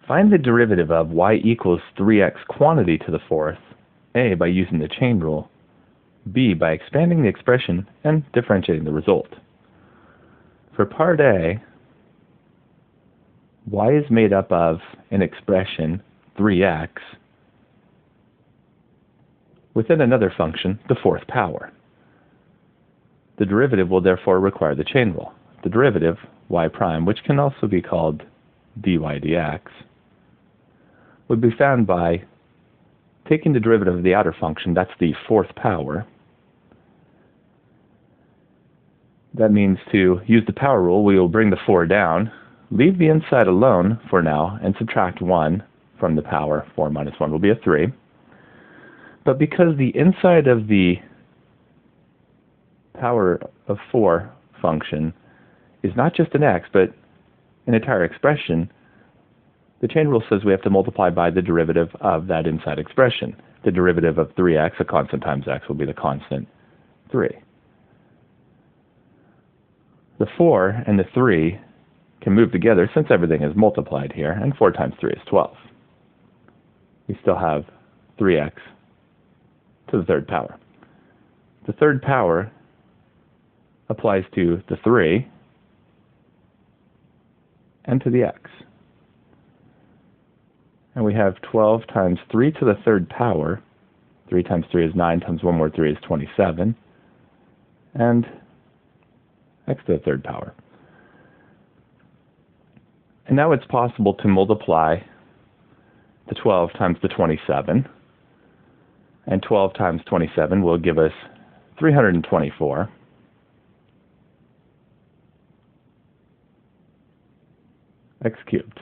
Find the derivative of y equals 3x quantity to the fourth, A, by using the chain rule, B, by expanding the expression and differentiating the result. For part A, y is made up of an expression, 3x, within another function, the fourth power. The derivative will therefore require the chain rule. The derivative, y prime, which can also be called dy dx, would be found by taking the derivative of the outer function, that's the fourth power. That means to use the power rule, we will bring the 4 down, leave the inside alone for now, and subtract 1 from the power. 4 minus 1 will be a 3. But because the inside of the power of 4 function is not just an x, but an entire expression, the chain rule says we have to multiply by the derivative of that inside expression. The derivative of 3x, a constant times x, will be the constant 3. The 4 and the 3 can move together since everything is multiplied here, and 4 times 3 is 12. We still have 3x to the third power. The third power applies to the 3 and to the x. And we have 12 times 3 to the third power. 3 times 3 is 9, times 1 more 3 is 27. And x to the third power. And now it's possible to multiply the 12 times the 27. And 12 times 27 will give us 324. X cubed.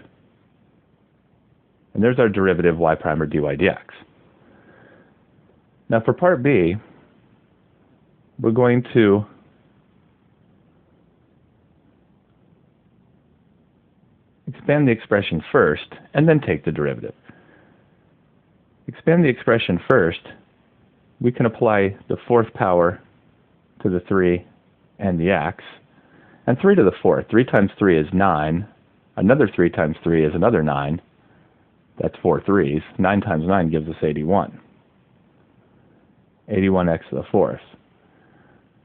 And there's our derivative y prime or dy dx. Now for part B, we're going to expand the expression first and then take the derivative. Expand the expression first, we can apply the fourth power to the 3 and the x, and 3 to the fourth. 3 times 3 is 9. Another 3 times 3 is another 9. That's 4 3s. 9 times 9 gives us 81. 81x to the fourth.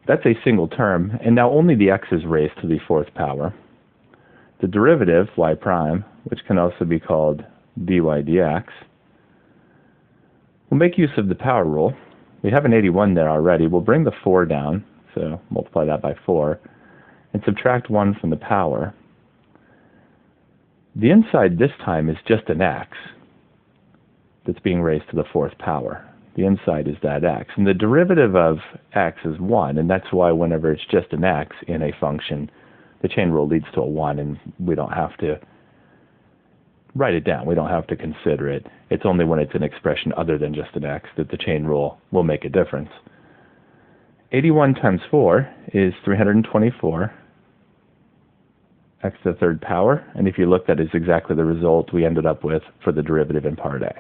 That's a single term, and now only the x is raised to the fourth power. The derivative, y prime, which can also be called dy dx, we'll make use of the power rule. We have an 81 there already. We'll bring the 4 down, so multiply that by 4, and subtract 1 from the power. The inside this time is just an x that's being raised to the fourth power. The inside is that x. And the derivative of x is 1, and that's why whenever it's just an x in a function, the chain rule leads to a 1, and we don't have to write it down. We don't have to consider it. It's only when it's an expression other than just an x that the chain rule will make a difference. 81 times 4 is 324. X to the third power, and if you look, that is exactly the result we ended up with for the derivative in part A.